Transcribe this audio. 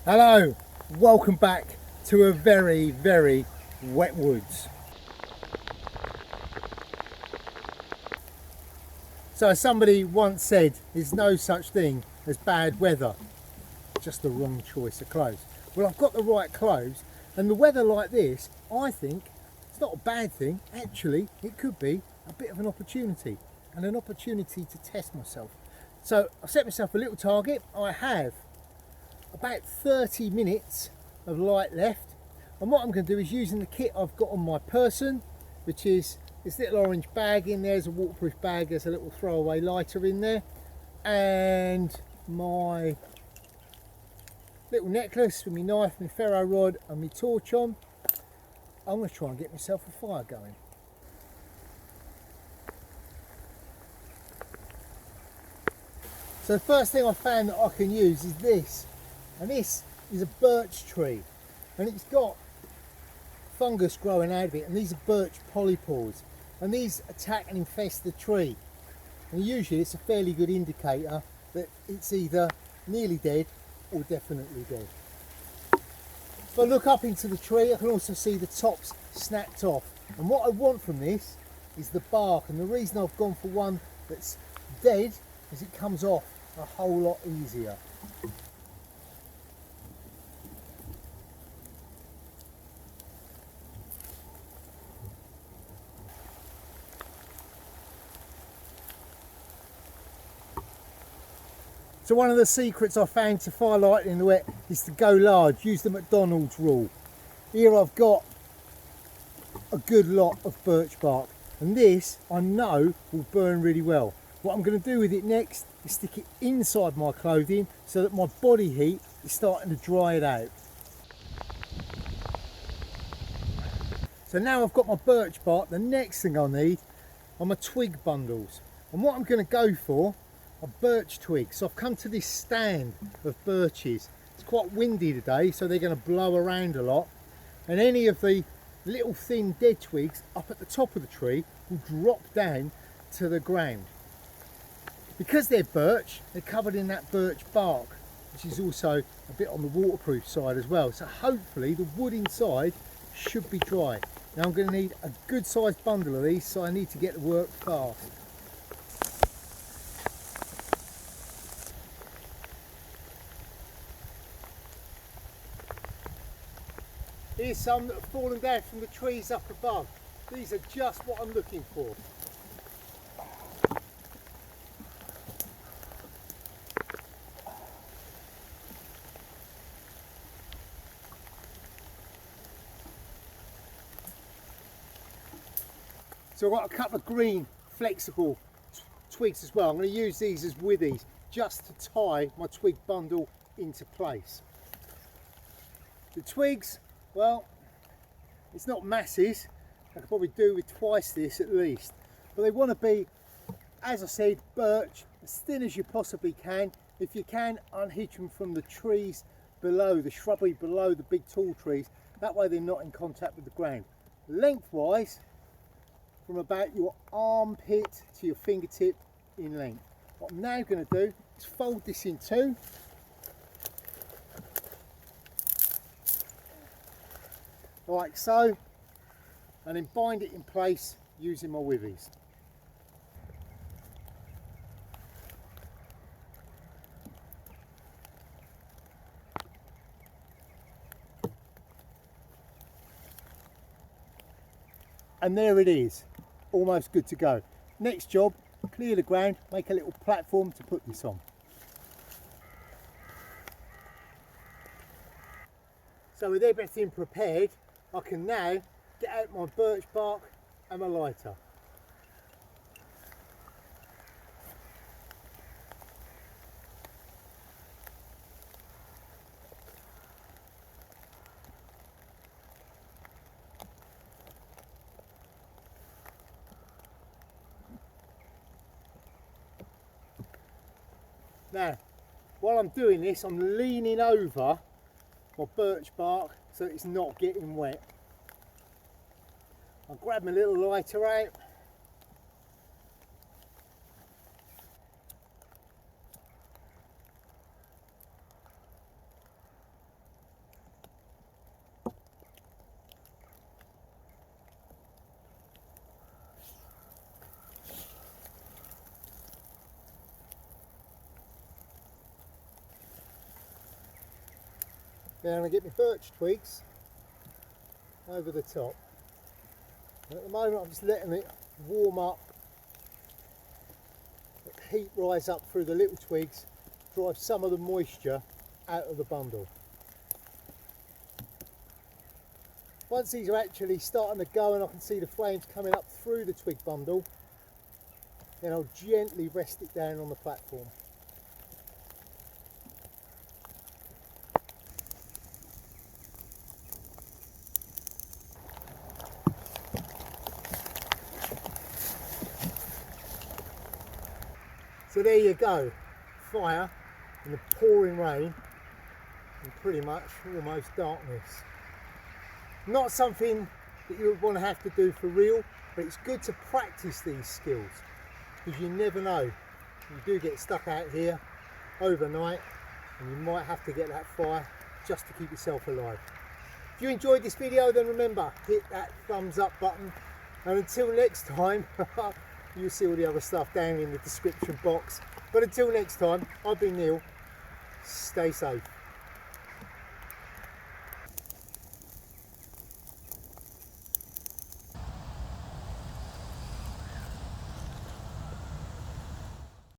Hello, welcome back to a very, very wet woods. So as somebody once said, there's no such thing as bad weather, just the wrong choice of clothes. Well, I've got the right clothes, and the weather like this, I think, it's not a bad thing. Actually, it could be a bit of an opportunity, and an opportunity to test myself. So I've set myself a little target. I have about 30 minutes of light left, and what I'm going to do is, using the kit I've got on my person, which is this little orange bag in there, there's a waterproof bag, there's a little throwaway lighter in there, and my little necklace with my knife, my ferro rod and my torch on, I'm going to try and get myself a fire going. So the first thing I found that I can use is this. And this is a birch tree, and it's got fungus growing out of it, and these are birch polypores, and these attack and infest the tree, and usually it's a fairly good indicator that it's either nearly dead or definitely dead. If I look up into the tree, I can also see the tops snapped off, and what I want from this is the bark, and the reason I've gone for one that's dead is it comes off a whole lot easier. So one of the secrets I found to firelight in the wet is to go large, use the McDonald's rule. Here I've got a good lot of birch bark, and this I know will burn really well. What I'm going to do with it next is stick it inside my clothing so that my body heat is starting to dry it out. So now I've got my birch bark, the next thing I need are my twig bundles, and what I'm going to go for are birch twigs. So I've come to this stand of birches. It's quite windy today, so they're going to blow around a lot, and any of the little thin dead twigs up at the top of the tree will drop down to the ground. Because they're birch, they're covered in that birch bark, which is also a bit on the waterproof side as well, so hopefully the wood inside should be dry. Now I'm going to need a good sized bundle of these, so I need to get to work fast. Here's some that have fallen down from the trees up above. These are just what I'm looking for. So I've got a couple of green flexible twigs as well. I'm going to use these as withies just to tie my twig bundle into place. The twigs, well, it's not masses. I could probably do with twice this at least, but they want to be, as I said, birch, as thin as you possibly can. If you can, unhitch them from the trees below, the shrubbery below the big tall trees, that way they're not in contact with the ground. Lengthwise, from about your armpit to your fingertip in length. What I'm now going to do is fold this in two, like so, and then bind it in place using my withies. And there it is, almost good to go. Next job, clear the ground, make a little platform to put this on. So with everything prepared, I can now get out my birch bark and my lighter. Now, while I'm doing this, I'm leaning over my birch bark so it's not getting wet. I'll grab my little lighter out. Now I get my birch twigs over the top. And at the moment I'm just letting it warm up, let the heat rise up through the little twigs, drive some of the moisture out of the bundle. Once these are actually starting to go and I can see the flames coming up through the twig bundle, then I'll gently rest it down on the platform. So there you go, fire in the pouring rain and pretty much almost darkness. Not something that you would want to have to do for real, but it's good to practice these skills because you never know. You do get stuck out here overnight and you might have to get that fire just to keep yourself alive. If you enjoyed this video, then remember, hit that thumbs up button, and until next time, you'll see all the other stuff down in the description box. But until next time, I've been Neil. Stay safe.